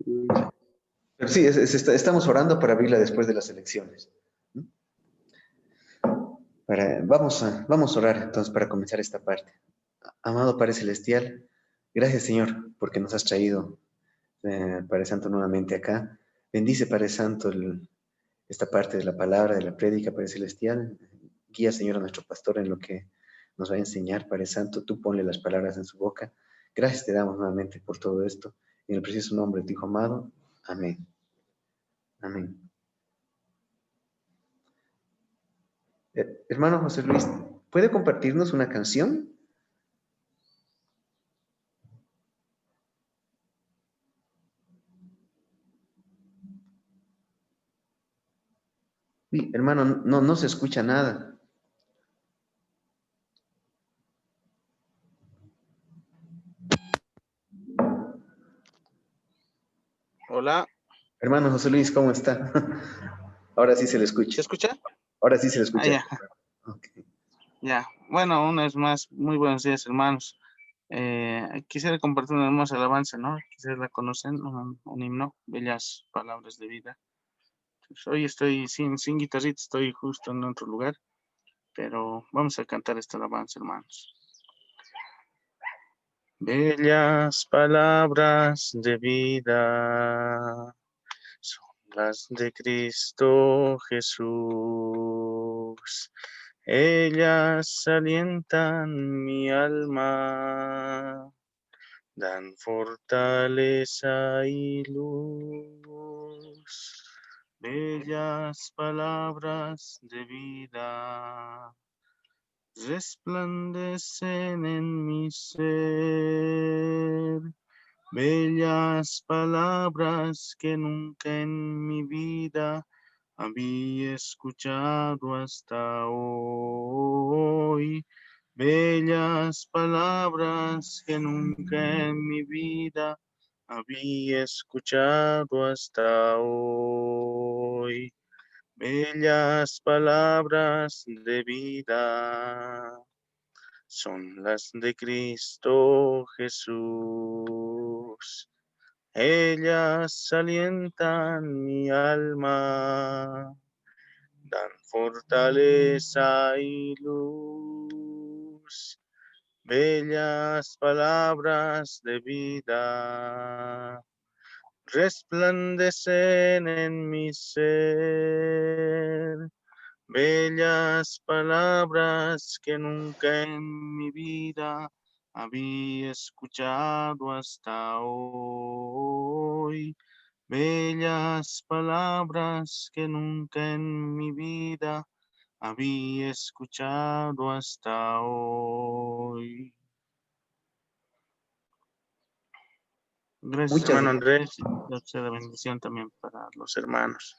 Pero sí, estamos orando para abrirla después de las elecciones. Vamos a orar entonces para comenzar esta parte. Amado Padre Celestial, gracias Señor porque nos has traído, Padre Santo, nuevamente acá. Bendice, Padre Santo, esta parte de la palabra, de la prédica, Padre Celestial. Guía, Señor, a nuestro pastor en lo que nos va a enseñar, Padre Santo. Tú ponle las palabras en su boca. Gracias te damos nuevamente por todo esto. En el precioso nombre de tu Hijo amado. Amén. Amén. Hermano José Luis, ¿puede compartirnos una canción? Sí, hermano, no se escucha nada. Hola. Hermano José Luis, ¿cómo está? Ahora sí se le escucha. ¿Se escucha? Ahora sí se le escucha. Ya. Okay. Ya. Bueno, una vez más, muy buenos días, hermanos. Quisiera compartir una hermosa alabanza, ¿no? Quizás la conocen, un himno, bellas palabras de vida. Pues hoy estoy sin guitarrita, estoy justo en otro lugar, pero vamos a cantar esta alabanza, hermanos. Bellas palabras de vida son las de Cristo Jesús. Ellas alientan mi alma, dan fortaleza y luz. Bellas palabras de vida resplandecen en mi ser. Bellas palabras que nunca en mi vida había escuchado hasta hoy. Bellas palabras que nunca en mi vida había escuchado hasta hoy. Bellas palabras de vida son las de Cristo Jesús. Ellas alientan mi alma, dan fortaleza y luz. Bellas palabras de vida resplandecen en mi ser. Bellas palabras que nunca en mi vida había escuchado hasta hoy. Bellas palabras que nunca en mi vida había escuchado hasta hoy. Gracias, hermano Andrés. Dios sea la bendición también para los hermanos.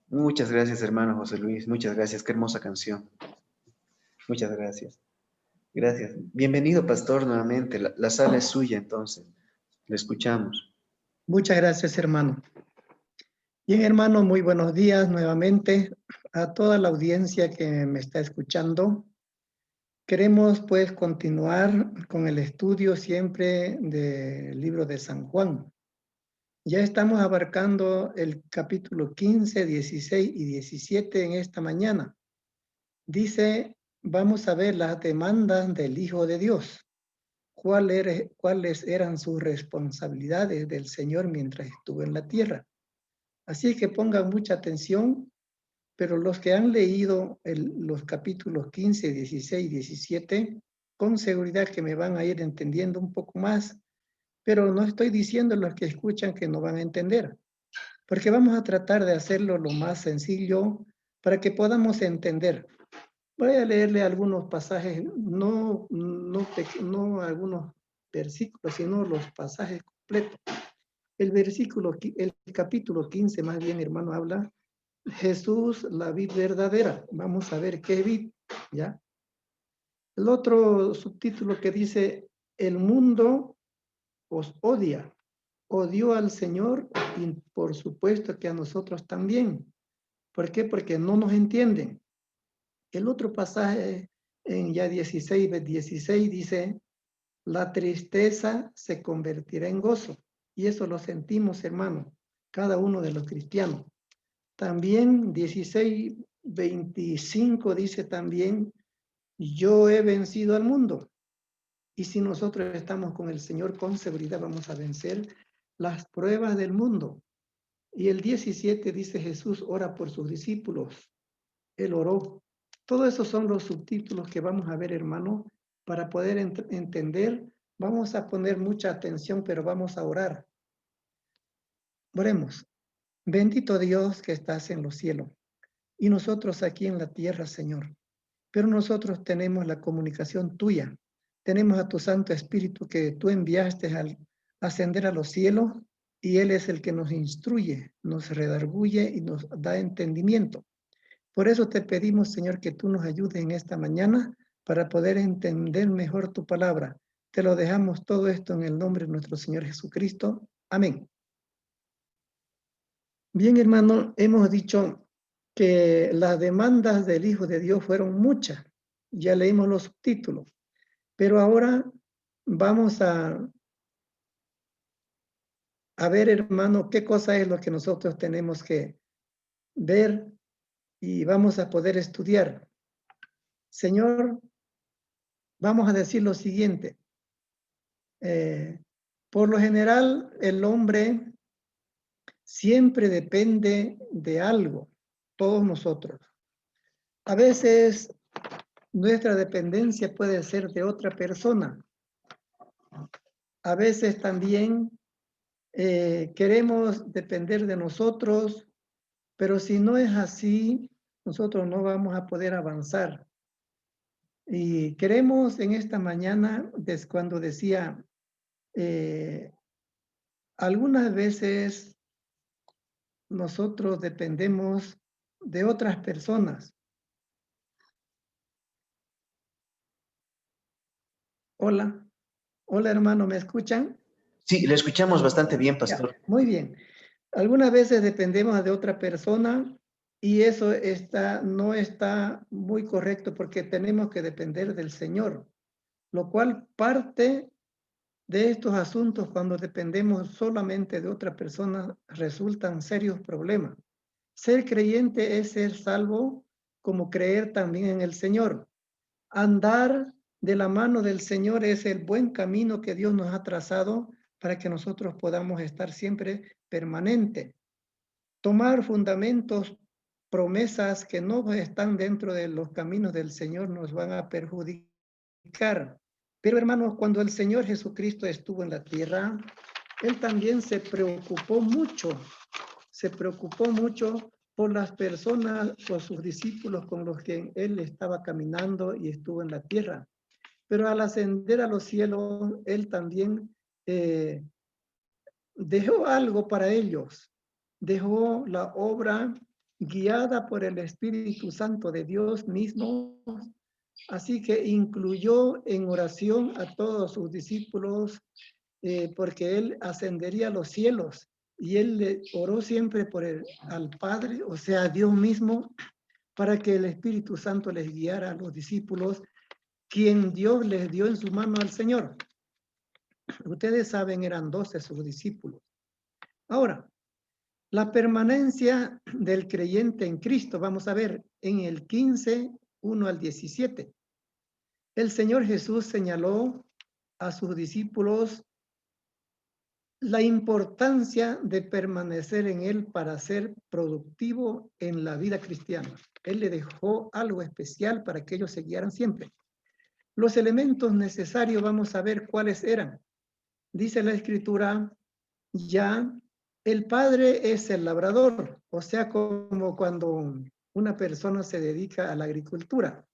Muchas gracias, hermano José Luis. Muchas gracias. Qué hermosa canción. Muchas gracias. Gracias. Bienvenido, pastor, nuevamente. La sala es suya, entonces. Le escuchamos. Muchas gracias, hermano. Bien, hermano, muy buenos días nuevamente a toda la audiencia que me está escuchando. Queremos, pues, continuar con el estudio siempre del libro de San Juan. Ya estamos abarcando el capítulo 15, 16 y 17 en esta mañana. Dice, vamos a ver las demandas del Hijo de Dios. ¿Cuáles eran sus responsabilidades del Señor mientras estuvo en la tierra? Así que pongan mucha atención, pero los que han leído los capítulos 15, 16 y 17, con seguridad que me van a ir entendiendo un poco más, pero no estoy diciendo a los que escuchan que no van a entender, porque vamos a tratar de hacerlo lo más sencillo para que podamos entender. Voy a leerle algunos pasajes, no algunos versículos, sino los pasajes completos. El capítulo 15, más bien, hermano, habla Jesús, la vid verdadera. Vamos a ver qué vid, ¿ya? El otro subtítulo que dice, el mundo os odia. Odió al Señor y por supuesto que a nosotros también. ¿Por qué? Porque no nos entienden. El otro pasaje en ya 16 dice, la tristeza se convertirá en gozo. Y eso lo sentimos, hermano, cada uno de los cristianos. También 16:25 dice también, yo he vencido al mundo. Y si nosotros estamos con el Señor, con seguridad vamos a vencer las pruebas del mundo. Y el 17 dice, Jesús ora por sus discípulos. Él oró. Todos esos son los subtítulos que vamos a ver, hermano, para poder entender. Vamos a poner mucha atención, pero vamos a orar. Oremos. Bendito Dios que estás en los cielos y nosotros aquí en la tierra, Señor. Pero nosotros tenemos la comunicación tuya. Tenemos a tu Santo Espíritu que tú enviaste al ascender a los cielos y Él es el que nos instruye, nos redarguye y nos da entendimiento. Por eso te pedimos, Señor, que tú nos ayudes en esta mañana para poder entender mejor tu palabra. Te lo dejamos todo esto en el nombre de nuestro Señor Jesucristo. Amén. Bien, hermano, hemos dicho que las demandas del Hijo de Dios fueron muchas. Ya leímos los subtítulos. Pero ahora vamos a ver, hermano, qué cosa es lo que nosotros tenemos que ver y vamos a poder estudiar. Señor, vamos a decir lo siguiente. Por lo general, el hombre siempre depende de algo, todos nosotros. A veces nuestra dependencia puede ser de otra persona. A veces también queremos depender de nosotros, pero si no es así, nosotros no vamos a poder avanzar. Y queremos en esta mañana, cuando decía, algunas veces nosotros dependemos de otras personas. Hola, hola hermano, ¿me escuchan? Sí, le escuchamos bastante bien, pastor. Ya, muy bien. Algunas veces dependemos de otra persona y eso no está muy correcto porque tenemos que depender del Señor, lo cual parte de estos asuntos cuando dependemos solamente de otra persona resultan serios problemas. Ser creyente es ser salvo como creer también en el Señor. Andar de la mano del Señor es el buen camino que Dios nos ha trazado para que nosotros podamos estar siempre permanente. Tomar fundamentos, promesas que no están dentro de los caminos del Señor nos van a perjudicar. Pero hermanos, cuando el Señor Jesucristo estuvo en la tierra, Él también se preocupó mucho por las personas, por sus discípulos con los que Él estaba caminando y estuvo en la tierra. Pero al ascender a los cielos, Él también dejó algo para ellos. Dejó la obra guiada por el Espíritu Santo de Dios mismo. Así que incluyó en oración a todos sus discípulos porque Él ascendería a los cielos. Y Él le oró siempre al Padre, o sea, a Dios mismo, para que el Espíritu Santo les guiara a los discípulos, quien Dios les dio en su mano al Señor. Ustedes saben, eran 12 sus discípulos. Ahora, la permanencia del creyente en Cristo, vamos a ver en el 15, 1 al 17. El Señor Jesús señaló a sus discípulos la importancia de permanecer en Él para ser productivo en la vida cristiana. Él le dejó algo especial para que ellos se guiaran siempre. Los elementos necesarios, vamos a ver cuáles eran. Dice la Escritura, ya el Padre es el labrador, o sea, como cuando una persona se dedica a la agricultura.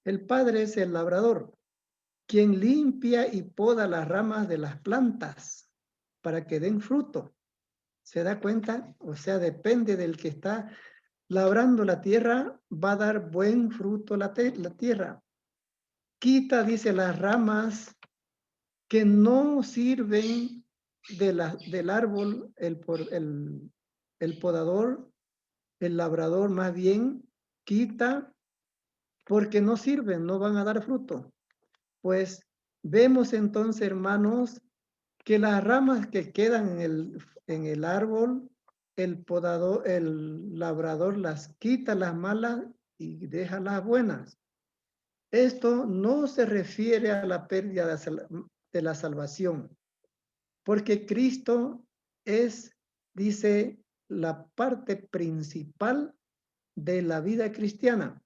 El Padre es el labrador, quien limpia y poda las ramas de las plantas para que den fruto. ¿Se da cuenta? O sea, depende del que está labrando la tierra, va a dar buen fruto la tierra. Quita, dice, las ramas que no sirven del árbol, el podador, el labrador más bien, quita porque no sirven, no van a dar fruto. Pues vemos entonces, hermanos, que las ramas que quedan en el árbol, el labrador las quita las malas y deja las buenas. Esto no se refiere a la pérdida de la salvación, porque Cristo es, dice, la parte principal de la vida cristiana.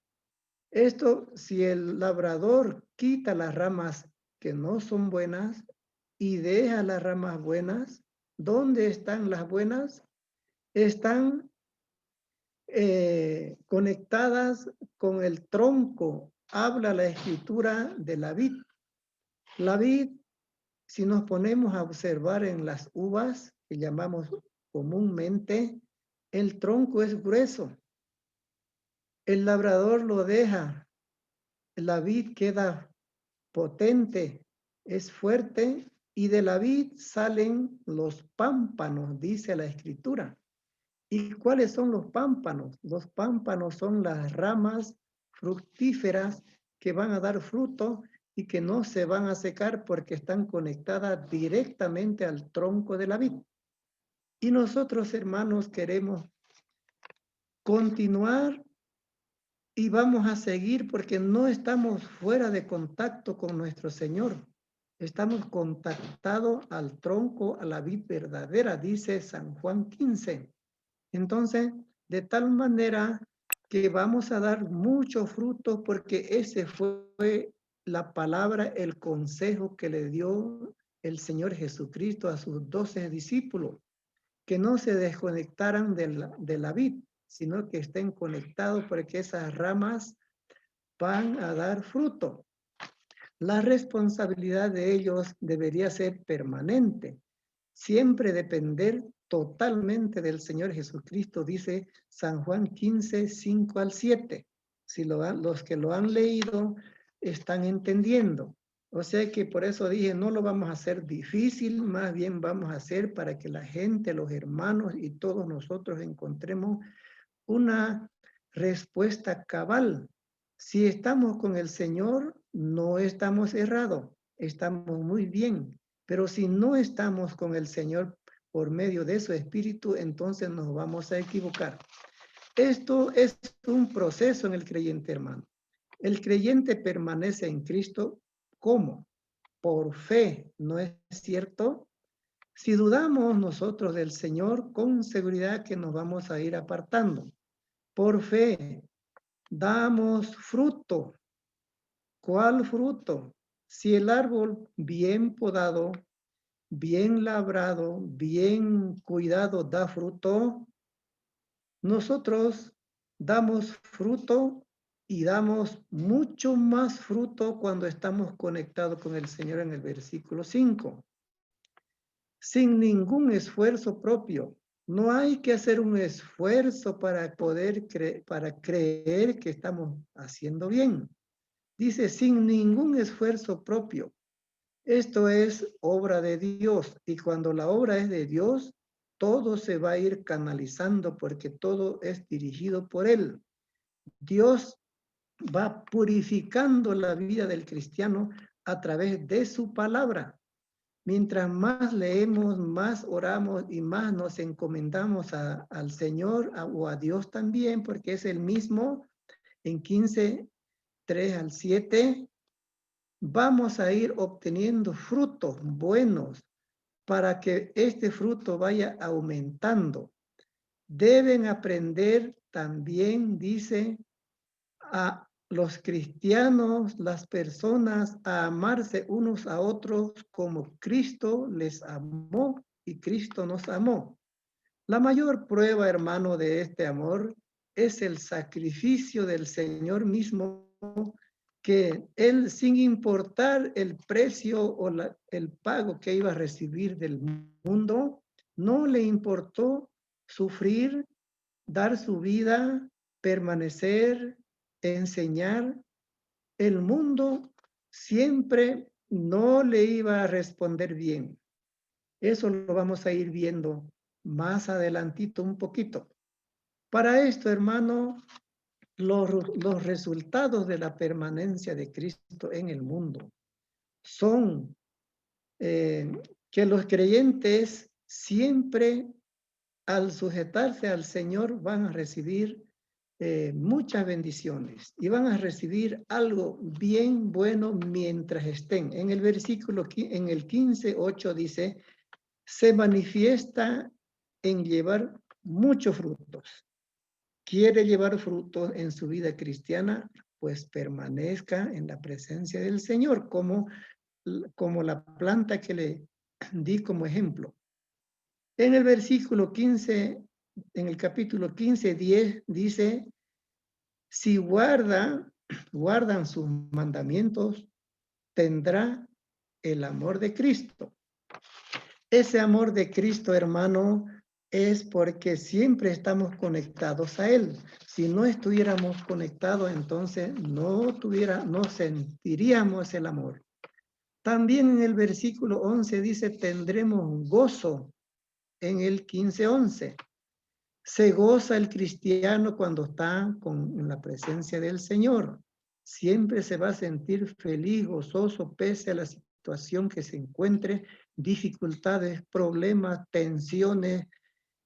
Esto, si el labrador quita las ramas que no son buenas y deja las ramas buenas, ¿dónde están las buenas? Están conectadas con el tronco. Habla la escritura de la vid. La vid, si nos ponemos a observar en las uvas, que llamamos comúnmente, el tronco es grueso. El labrador lo deja. La vid queda potente, es fuerte, y de la vid salen los pámpanos, dice la escritura. ¿Y cuáles son los pámpanos? Los pámpanos son las ramas fructíferas que van a dar fruto y que no se van a secar porque están conectadas directamente al tronco de la vid. Y nosotros, hermanos, queremos continuar y vamos a seguir porque no estamos fuera de contacto con nuestro Señor. Estamos contactados al tronco, a la vid verdadera, dice San Juan 15. Entonces, de tal manera que vamos a dar mucho fruto porque ese fue la palabra, el consejo que le dio el Señor Jesucristo a sus 12 discípulos, que no se desconectaran de la vid, sino que estén conectados porque esas ramas van a dar fruto. La responsabilidad de ellos debería ser permanente, siempre depender totalmente del Señor Jesucristo, dice San Juan 15, 5 al 7. Si los que lo han leído están entendiendo. O sea que por eso dije, no lo vamos a hacer difícil, más bien vamos a hacer para que la gente, los hermanos y todos nosotros encontremos una respuesta cabal. Si estamos con el Señor, no estamos errados, estamos muy bien. Pero si no estamos con el Señor por medio de su Espíritu, entonces nos vamos a equivocar. Esto es un proceso en el creyente, hermano. El creyente permanece en Cristo, ¿cómo? Por fe, ¿no es cierto? Si dudamos nosotros del Señor, con seguridad que nos vamos a ir apartando. Por fe, damos fruto. ¿Cuál fruto? Si el árbol bien podado, bien labrado, bien cuidado da fruto, nosotros damos fruto y damos mucho más fruto cuando estamos conectados con el Señor en el versículo 5. Sin ningún esfuerzo propio. No hay que hacer un esfuerzo para poder creer que estamos haciendo bien. Dice, sin ningún esfuerzo propio. Esto es obra de Dios. Y cuando la obra es de Dios, todo se va a ir canalizando porque todo es dirigido por Él. Dios va purificando la vida del cristiano a través de su palabra. Mientras más leemos, más oramos y más nos encomendamos al Señor o a Dios también, porque es el mismo en 15, 3 al 7, vamos a ir obteniendo frutos buenos para que este fruto vaya aumentando. Deben aprender también, dice, a los cristianos, las personas, a amarse unos a otros como Cristo les amó y Cristo nos amó. La mayor prueba, hermano, de este amor es el sacrificio del Señor mismo, que Él, sin importar el precio o el pago que iba a recibir del mundo, no le importó sufrir, dar su vida, permanecer, enseñar. El mundo siempre no le iba a responder bien. Eso lo vamos a ir viendo más adelantito un poquito. Para esto, hermano, los resultados de la permanencia de Cristo en el mundo son que los creyentes siempre al sujetarse al Señor van a recibir muchas bendiciones y van a recibir algo bien bueno mientras estén. En el versículo, en el 15:8 dice, se manifiesta en llevar muchos frutos. ¿Quiere llevar frutos en su vida cristiana? Pues permanezca en la presencia del Señor, como la planta que le di como ejemplo. En el versículo 15, en el capítulo 15:10 dice, si guardan sus mandamientos, tendrá el amor de Cristo. Ese amor de Cristo, hermano, es porque siempre estamos conectados a Él. Si no estuviéramos conectados, entonces no sentiríamos el amor. También en el versículo 11 dice, tendremos gozo. En el 15:11. Se goza el cristiano cuando está en la presencia del Señor. Siempre se va a sentir feliz, gozoso, pese a la situación que se encuentre, dificultades, problemas, tensiones,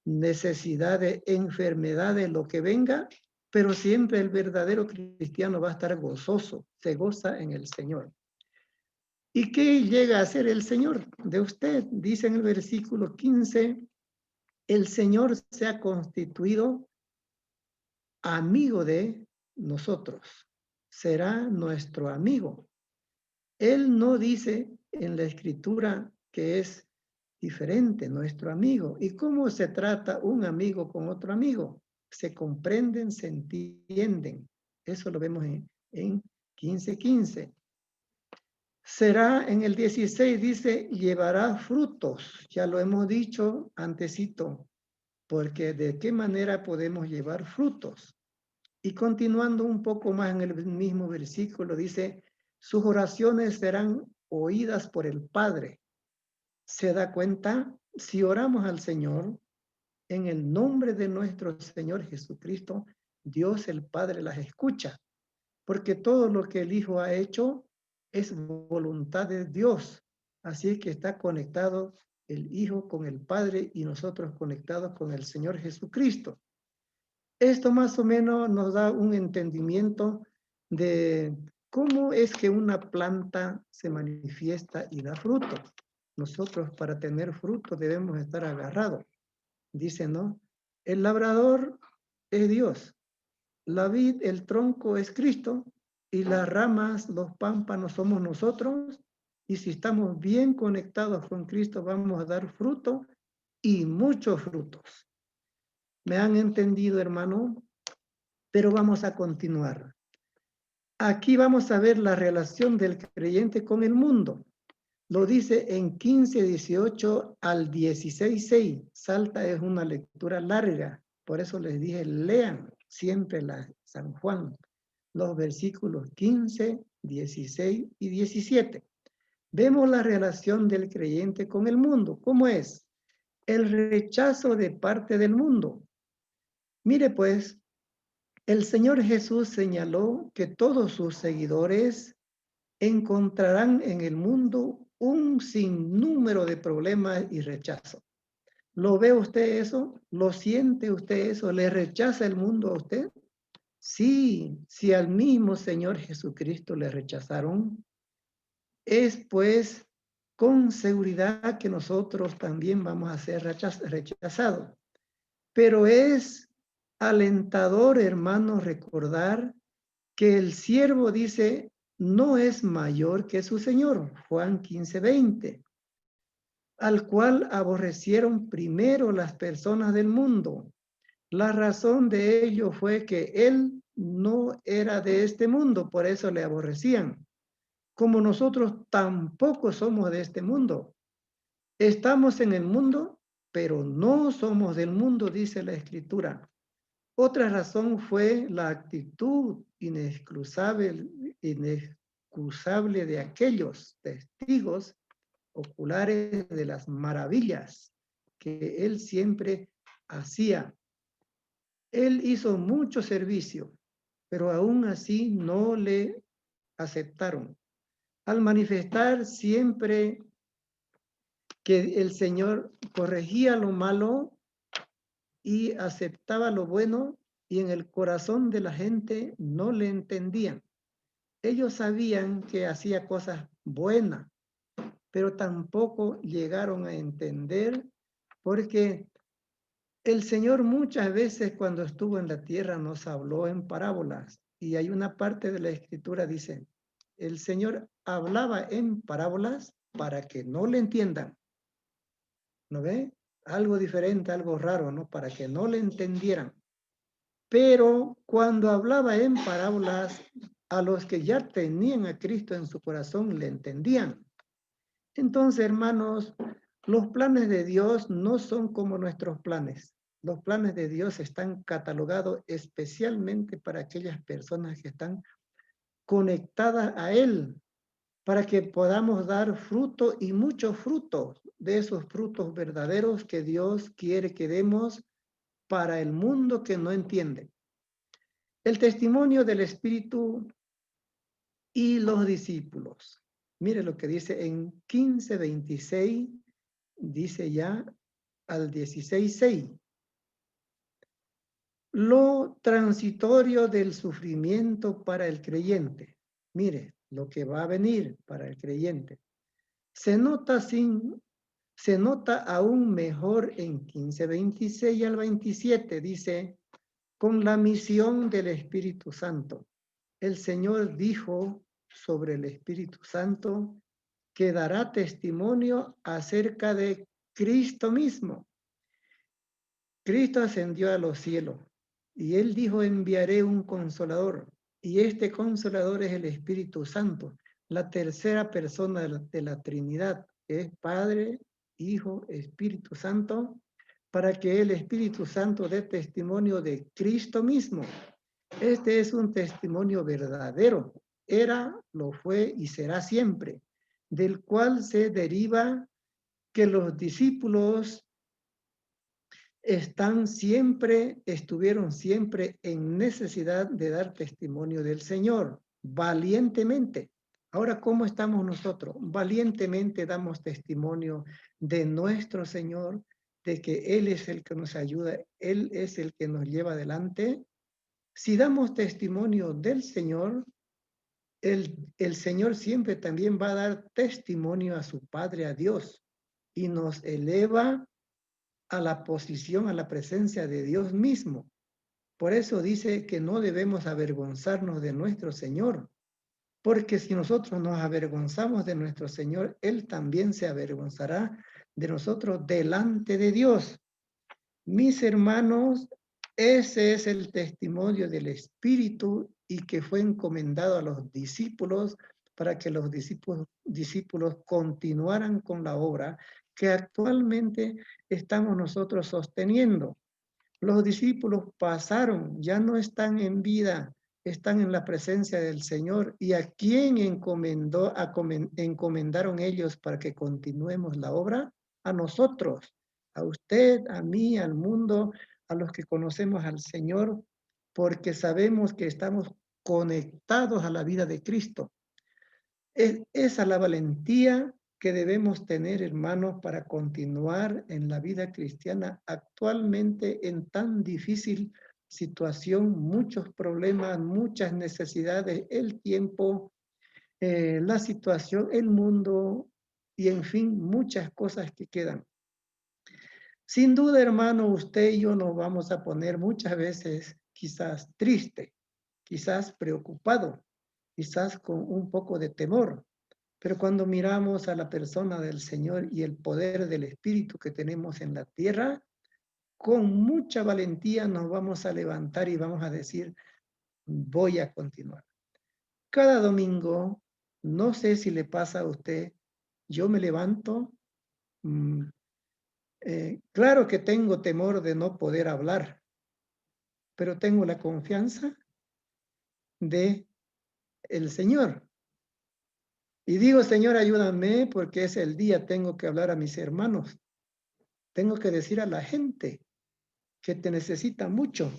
necesidades, enfermedades, lo que venga, pero siempre el verdadero cristiano va a estar gozoso, se goza en el Señor. ¿Y qué llega a ser el Señor de usted? Dice en el versículo 15, el Señor se ha constituido amigo de nosotros. Será nuestro amigo. Él no dice en la Escritura que es diferente, nuestro amigo. ¿Y cómo se trata un amigo con otro amigo? Se comprenden, se entienden. Eso lo vemos en 15:15. Será en el 16, dice, llevará frutos. Ya lo hemos dicho antesito, porque de qué manera podemos llevar frutos. Y continuando un poco más en el mismo versículo, dice, sus oraciones serán oídas por el Padre. ¿Se da cuenta? Si oramos al Señor, en el nombre de nuestro Señor Jesucristo, Dios el Padre las escucha, porque todo lo que el Hijo ha hecho es voluntad de Dios. Así es que está conectado el Hijo con el Padre y nosotros conectados con el Señor Jesucristo. Esto más o menos nos da un entendimiento de cómo es que una planta se manifiesta y da fruto. Nosotros para tener fruto debemos estar agarrados. Dice, ¿no? El labrador es Dios. La vid, el tronco es Cristo y las ramas, los pámpanos somos nosotros. Y si estamos bien conectados con Cristo vamos a dar fruto y muchos frutos. ¿Me han entendido, hermano? Pero vamos a continuar. Aquí vamos a ver la relación del creyente con el mundo. Lo dice en 15:18 al 16:6. Salta es una lectura larga. Por eso les dije, lean siempre la San Juan, los versículos 15, 16 y 17. Vemos la relación del creyente con el mundo. ¿Cómo es? El rechazo de parte del mundo. Mire pues, el Señor Jesús señaló que todos sus seguidores encontrarán en el mundo un sinnúmero de problemas y rechazo. ¿Lo ve usted eso? ¿Lo siente usted eso? ¿Le rechaza el mundo a usted? Sí, si al mismo Señor Jesucristo le rechazaron, es pues con seguridad que nosotros también vamos a ser rechazados. Pero es alentador, hermano, recordar que el siervo dice, no es mayor que su Señor, Juan 15:20, al cual aborrecieron primero las personas del mundo. La razón de ello fue que él no era de este mundo, por eso le aborrecían. Como nosotros tampoco somos de este mundo. Estamos en el mundo, pero no somos del mundo, dice la Escritura. Otra razón fue la actitud inexcusable de aquellos testigos oculares de las maravillas que él siempre hacía. Él hizo mucho servicio, pero aún así no le aceptaron. Al manifestar siempre que el Señor corregía lo malo y aceptaba lo bueno, y en el corazón de la gente no le entendían. Ellos sabían que hacía cosas buenas, pero tampoco llegaron a entender, porque el Señor muchas veces cuando estuvo en la tierra nos habló en parábolas, y hay una parte de la escritura dice, el Señor hablaba en parábolas para que no le entiendan. ¿No ve? Algo diferente, algo raro, ¿no? Para que no le entendieran. Pero cuando hablaba en parábolas, a los que ya tenían a Cristo en su corazón le entendían. Entonces, hermanos, los planes de Dios no son como nuestros planes. Los planes de Dios están catalogados especialmente para aquellas personas que están conectadas a Él, para que podamos dar fruto y muchos frutos de esos frutos verdaderos que Dios quiere que demos para el mundo que no entiende. El testimonio del Espíritu y los discípulos. Mire lo que dice en 15:26, dice ya al 16:6. Lo transitorio del sufrimiento para el creyente. Mire lo que va a venir para el creyente. Se nota aún mejor en 15:26 al 27, dice, con la misión del Espíritu Santo. El Señor dijo sobre el Espíritu Santo que dará testimonio acerca de Cristo mismo. Cristo ascendió a los cielos y Él dijo, enviaré un consolador, y este consolador es el Espíritu Santo, la tercera persona de la Trinidad, que es Padre, Hijo, Espíritu Santo, para que el Espíritu Santo dé testimonio de Cristo mismo. Este es un testimonio verdadero, era, lo fue y será siempre, del cual se deriva que los discípulos estuvieron siempre en necesidad de dar testimonio del Señor, valientemente. Ahora, ¿cómo estamos nosotros? Valientemente damos testimonio de nuestro Señor, de que Él es el que nos ayuda, Él es el que nos lleva adelante. Si damos testimonio del Señor, el Señor siempre también va a dar testimonio a su Padre, a Dios, y nos eleva a la posición, a la presencia de Dios mismo. Por eso dice que no debemos avergonzarnos de nuestro Señor, porque si nosotros nos avergonzamos de nuestro Señor, Él también se avergonzará de nosotros delante de Dios. Mis hermanos, ese es el testimonio del Espíritu y que fue encomendado a los discípulos para que los discípulos continuaran con la obra que actualmente estamos nosotros sosteniendo. Los discípulos pasaron, ya no están en vida, están en la presencia del Señor. ¿Y a quién encomendaron ellos para que continuemos la obra? A nosotros, a usted, a mí, al mundo, a los que conocemos al Señor, porque sabemos que estamos conectados a la vida de Cristo. Es esa la valentía que debemos tener, hermanos, para continuar en la vida cristiana actualmente en tan difícil situación, muchos problemas, muchas necesidades, el tiempo, la situación, el mundo y en fin, muchas cosas que quedan. Sin duda, hermano, usted y yo nos vamos a poner muchas veces quizás triste, quizás preocupado, quizás con un poco de temor. Pero cuando miramos a la persona del Señor y el poder del Espíritu que tenemos en la tierra, con mucha valentía nos vamos a levantar y vamos a decir, voy a continuar. Cada domingo, no sé si le pasa a usted, yo me levanto, claro que tengo temor de no poder hablar, pero tengo la confianza de el Señor. Y digo, Señor, ayúdame porque es el día, tengo que hablar a mis hermanos. Tengo que decir a la gente que te necesita mucho.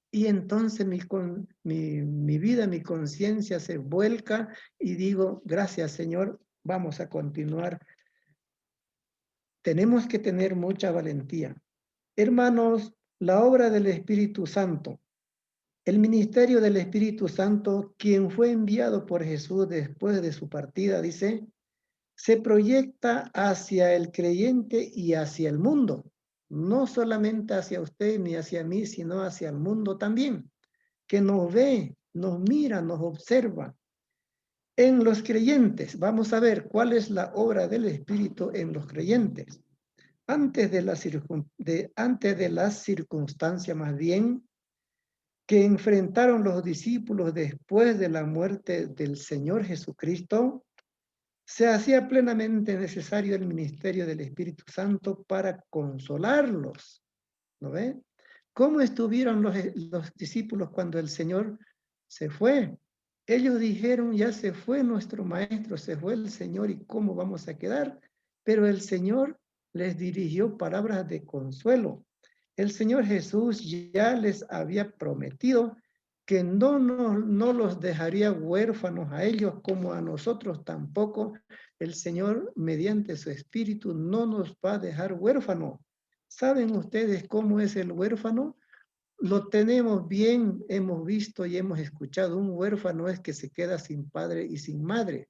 Y entonces mi vida, mi conciencia se vuelca y digo, gracias Señor, vamos a continuar tenemos que tener mucha valentía. Hermanos, la obra del Espíritu Santo, el ministerio del Espíritu Santo, quien fue enviado por Jesús después de su partida, dice, se proyecta hacia el creyente y hacia el mundo. No solamente hacia usted ni hacia mí, sino hacia el mundo también, que nos ve, nos mira, nos observa. En los creyentes, vamos a ver cuál es la obra del Espíritu en los creyentes. Antes de las circunstancias más bien que enfrentaron los discípulos después de la muerte del Señor Jesucristo, se hacía plenamente necesario el ministerio del Espíritu Santo para consolarlos. ¿No ve? ¿Cómo estuvieron los discípulos cuando el Señor se fue? Ellos dijeron, ya se fue nuestro maestro, se fue el Señor, ¿y cómo vamos a quedar? Pero el Señor les dirigió palabras de consuelo. El Señor Jesús ya les había prometido que no los dejaría huérfanos a ellos como a nosotros tampoco. El Señor, mediante su Espíritu, no nos va a dejar huérfanos. ¿Saben ustedes cómo es el huérfano? Lo tenemos bien, hemos visto y hemos escuchado. Un huérfano es que se queda sin padre y sin madre.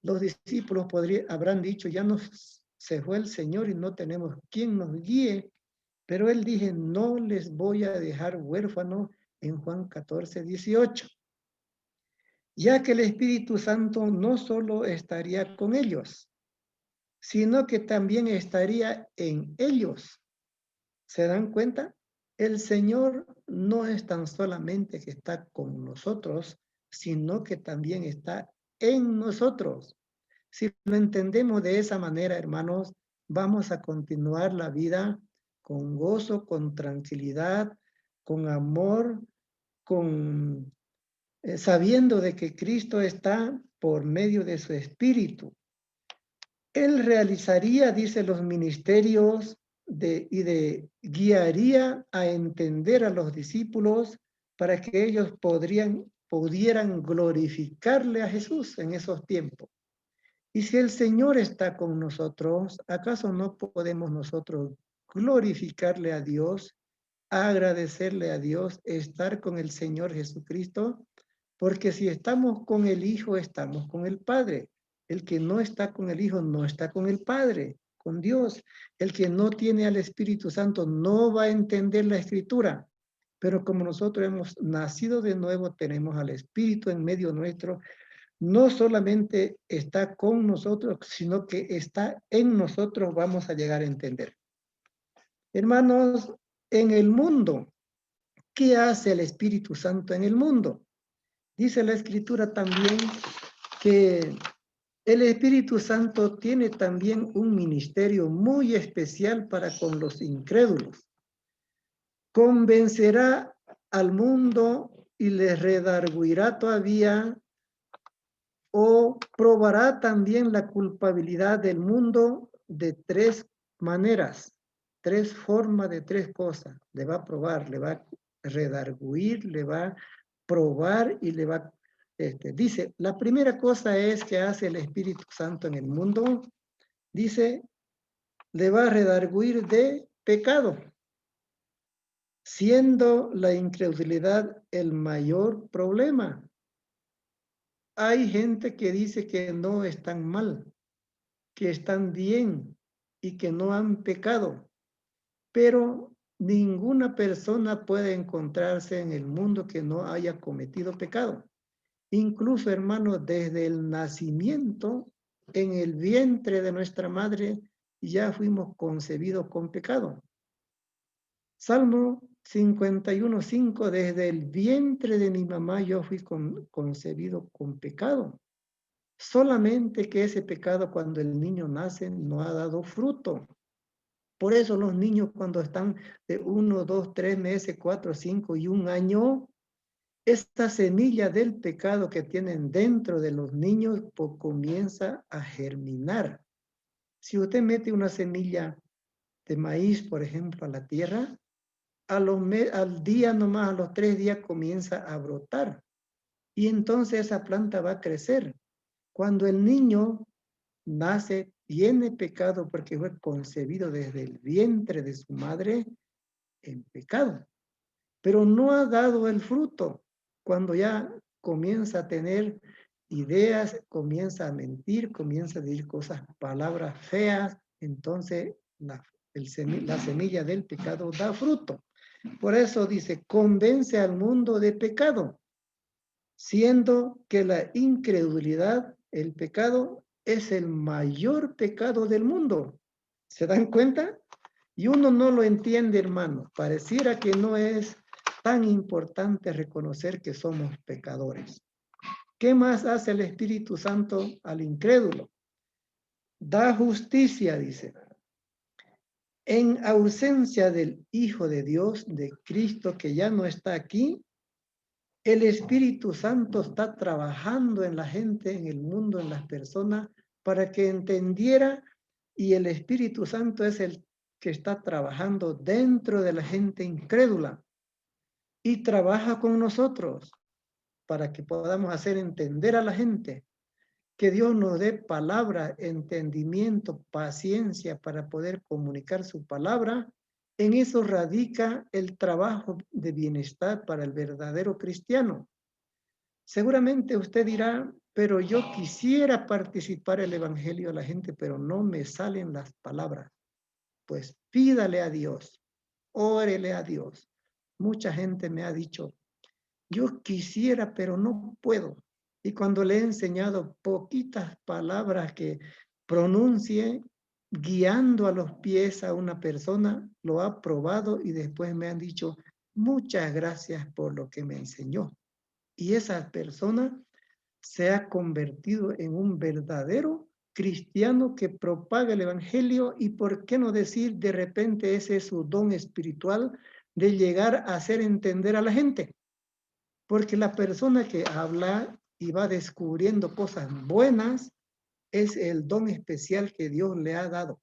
Los discípulos habrán dicho, ya se fue el Señor y no tenemos quien nos guíe. Pero él dije, no les voy a dejar huérfanos en Juan 14, 18. Ya que el Espíritu Santo no solo estaría con ellos, sino que también estaría en ellos. ¿Se dan cuenta? El Señor no es tan solamente que está con nosotros, sino que también está en nosotros. Si lo entendemos de esa manera, hermanos, vamos a continuar la vida con gozo, con tranquilidad, con amor, sabiendo de que Cristo está por medio de su Espíritu. Él realizaría, dice, los ministerios guiaría a entender a los discípulos para que ellos pudieran glorificarle a Jesús en esos tiempos. Y si el Señor está con nosotros, ¿acaso no podemos nosotros glorificarle a Dios, agradecerle a Dios, estar con el Señor Jesucristo? Porque si estamos con el Hijo, estamos con el Padre. El que no está con el Hijo, no está con el Padre, con Dios. El que no tiene al Espíritu Santo no va a entender la Escritura. Pero como nosotros hemos nacido de nuevo, tenemos al Espíritu en medio nuestro, no solamente está con nosotros, sino que está en nosotros, vamos a llegar a entender. Hermanos, en el mundo, ¿qué hace el Espíritu Santo en el mundo? Dice la Escritura también que el Espíritu Santo tiene también un ministerio muy especial para con los incrédulos. Convencerá al mundo y les redarguirá todavía o probará también la culpabilidad del mundo de tres maneras, tres formas de tres cosas. Le va a probar, le va a redarguir, le va a probar y le va a... dice, la primera cosa es que hace el Espíritu Santo en el mundo, dice, le va a redarguir de pecado, siendo la incredulidad el mayor problema. Hay gente que dice que no están mal, que están bien y que no han pecado, pero ninguna persona puede encontrarse en el mundo que no haya cometido pecado. Incluso, hermanos, desde el nacimiento, en el vientre de nuestra madre, ya fuimos concebidos con pecado. Salmo 51:5, desde el vientre de mi mamá yo fui concebido con pecado. Solamente que ese pecado cuando el niño nace no ha dado fruto. Por eso los niños cuando están de 1, 2, 3 meses, 4, 5 y 1 año, esta semilla del pecado que tienen dentro de los niños comienza a germinar. Si usted mete una semilla de maíz, por ejemplo, a la tierra, al día nomás, a los 3 días comienza a brotar. Y entonces esa planta va a crecer. Cuando el niño nace, tiene pecado porque fue concebido desde el vientre de su madre en pecado, pero no ha dado el fruto. Cuando ya comienza a tener ideas, comienza a mentir, comienza a decir cosas, palabras feas, entonces la semilla del pecado da fruto. Por eso dice, convence al mundo de pecado, siendo que la incredulidad, el pecado, es el mayor pecado del mundo. ¿Se dan cuenta? Y uno no lo entiende, hermano. Pareciera que no es tan importante reconocer que somos pecadores. ¿Qué más hace el Espíritu Santo al incrédulo? Da justicia, dice. En ausencia del Hijo de Dios, de Cristo, que ya no está aquí, el Espíritu Santo está trabajando en la gente, en el mundo, en las personas, para que entendiera, y el Espíritu Santo es el que está trabajando dentro de la gente incrédula y trabaja con nosotros para que podamos hacer entender a la gente, que Dios nos dé palabra, entendimiento, paciencia para poder comunicar su palabra. En eso radica el trabajo de bienestar para el verdadero cristiano. Seguramente usted dirá, pero yo quisiera participar en el evangelio de la gente, pero no me salen las palabras. Pues pídale a Dios, órele a Dios. Mucha gente me ha dicho, yo quisiera, pero no puedo. Y cuando le he enseñado poquitas palabras que pronuncie, guiando a los pies a una persona, lo ha probado y después me han dicho, muchas gracias por lo que me enseñó. Y esa persona se ha convertido en un verdadero cristiano que propaga el evangelio, y por qué no decir, de repente ese es su don espiritual de llegar a hacer entender a la gente. Porque la persona que habla y va descubriendo cosas buenas es el don especial que Dios le ha dado.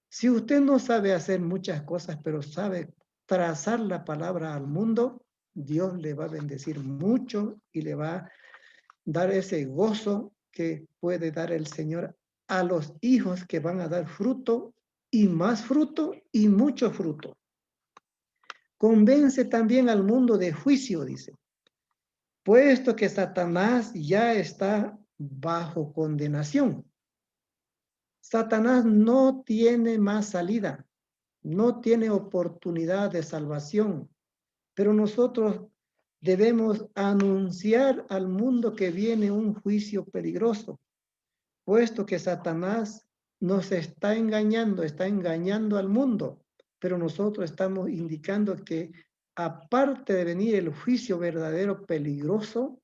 Si usted no sabe hacer muchas cosas, pero sabe trazar la palabra al mundo, Dios le va a bendecir mucho y le va a dar ese gozo que puede dar el Señor a los hijos que van a dar fruto y más fruto y mucho fruto. Convence también al mundo de juicio, dice, puesto que Satanás ya está bajo condenación. Satanás no tiene más salida, no tiene oportunidad de salvación, pero nosotros debemos anunciar al mundo que viene un juicio peligroso, puesto que Satanás nos está engañando al mundo, pero nosotros estamos indicando que aparte de venir el juicio verdadero peligroso,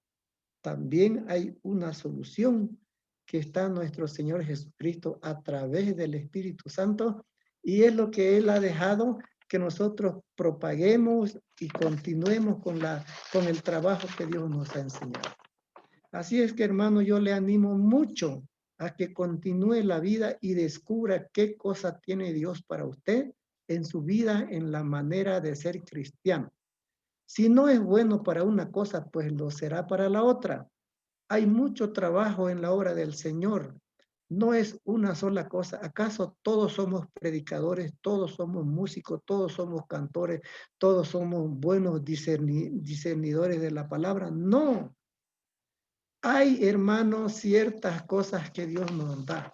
también hay una solución que está nuestro Señor Jesucristo a través del Espíritu Santo, y es lo que Él ha dejado que nosotros propaguemos y continuemos con el trabajo que Dios nos ha enseñado. Así es que, hermano, yo le animo mucho a que continúe la vida y descubra qué cosa tiene Dios para usted en su vida, en la manera de ser cristiano. Si no es bueno para una cosa, pues lo será para la otra. Hay mucho trabajo en la obra del Señor. No es una sola cosa. ¿Acaso todos somos predicadores, todos somos músicos, todos somos cantores, todos somos buenos discernidores de la palabra? No. Hay, hermanos, ciertas cosas que Dios nos da.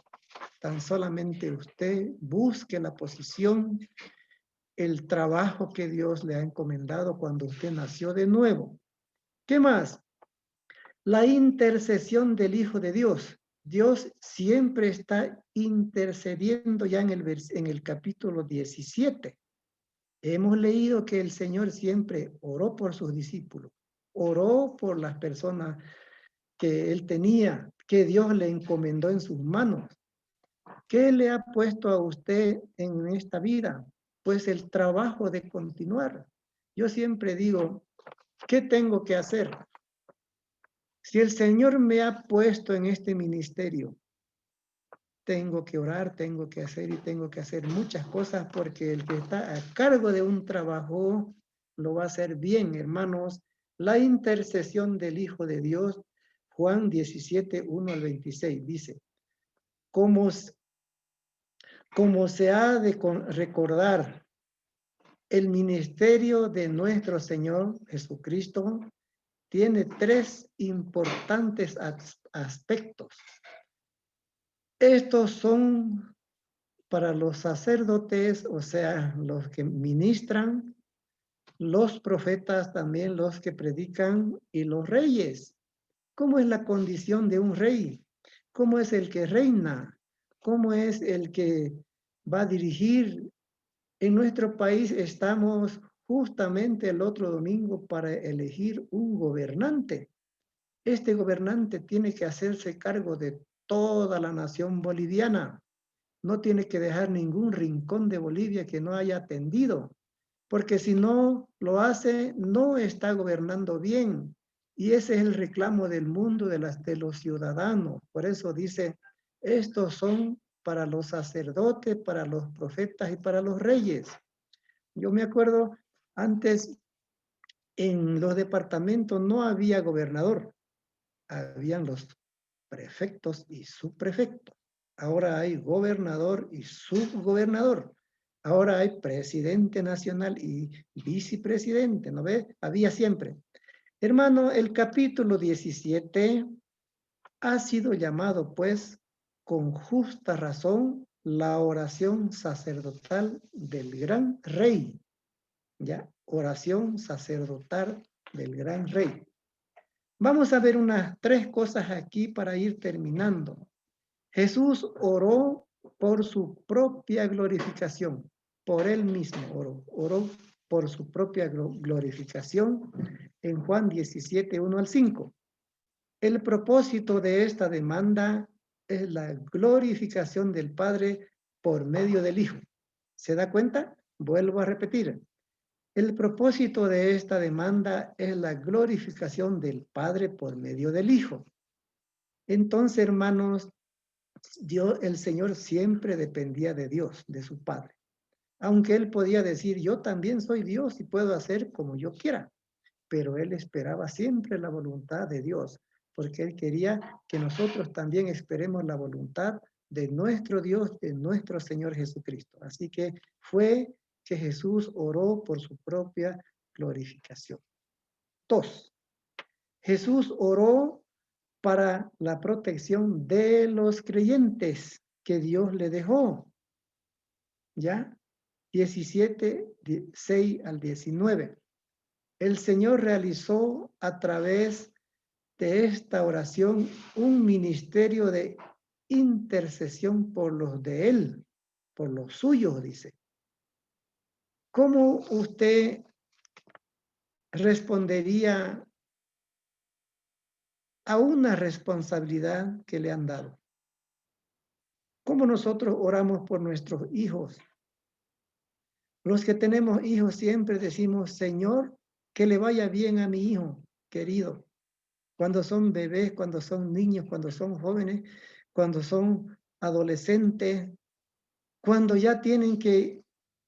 Tan solamente usted busque la posición, el trabajo que Dios le ha encomendado cuando usted nació de nuevo. ¿Qué más? La intercesión del Hijo de Dios. Dios siempre está intercediendo ya en el capítulo 17. Hemos leído que el Señor siempre oró por sus discípulos, oró por las personas que Él tenía, que Dios le encomendó en sus manos. ¿Qué le ha puesto a usted en esta vida? Pues el trabajo de continuar. Yo siempre digo, ¿qué tengo que hacer? Si el Señor me ha puesto en este ministerio, tengo que orar, tengo que hacer y tengo que hacer muchas cosas, porque el que está a cargo de un trabajo lo va a hacer bien, hermanos. La intercesión del Hijo de Dios, Juan 17, 1 al 26, dice, como como se ha de recordar, el ministerio de nuestro Señor Jesucristo tiene tres importantes aspectos. Estos son para los sacerdotes, o sea, los que ministran, los profetas también, los que predican, y los reyes. ¿Cómo es la condición de un rey? ¿Cómo es el que reina? ¿Cómo es el que va a dirigir? En nuestro país estamos justamente el otro domingo para elegir un gobernante. Este gobernante tiene que hacerse cargo de toda la nación boliviana. No tiene que dejar ningún rincón de Bolivia que no haya atendido, porque si no lo hace, no está gobernando bien. Y ese es el reclamo del mundo, de los ciudadanos. Por eso dice, estos son para los sacerdotes, para los profetas y para los reyes. Yo me acuerdo, antes en los departamentos no había gobernador, habían los prefectos y subprefectos. Ahora hay gobernador y subgobernador. Ahora hay presidente nacional y vicepresidente, ¿no ve? Había siempre. Hermano, el capítulo 17 ha sido llamado, pues, con justa razón, la oración sacerdotal del gran rey. ¿Ya? Oración sacerdotal del gran rey. Vamos a ver unas tres cosas aquí para ir terminando. Jesús oró por su propia glorificación, por él mismo oró por su propia glorificación en Juan 17, 1 al 5. El propósito de esta demanda es la glorificación del Padre por medio del Hijo. ¿Se da cuenta? Vuelvo a repetir. El propósito de esta demanda es la glorificación del Padre por medio del Hijo. Entonces, hermanos, el Señor siempre dependía de Dios, de su Padre. Aunque Él podía decir, yo también soy Dios y puedo hacer como yo quiera. Pero Él esperaba siempre la voluntad de Dios, porque Él quería que nosotros también esperemos la voluntad de nuestro Dios, de nuestro Señor Jesucristo. Así que fue que Jesús oró por su propia glorificación. 2. Jesús oró para la protección de los creyentes que Dios le dejó. ¿Ya? 17, 6 al 19. El Señor realizó a través de esta oración un ministerio de intercesión por los de Él, por los suyos, dice. ¿Cómo usted respondería a una responsabilidad que le han dado? ¿Cómo nosotros oramos por nuestros hijos? Los que tenemos hijos siempre decimos, Señor, que le vaya bien a mi hijo querido. Cuando son bebés, cuando son niños, cuando son jóvenes, cuando son adolescentes, cuando ya tienen que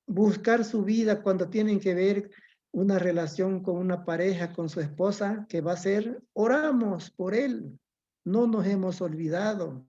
buscar su vida, cuando tienen que ver una relación con una pareja, con su esposa, que va a ser, oramos por él. No nos hemos olvidado.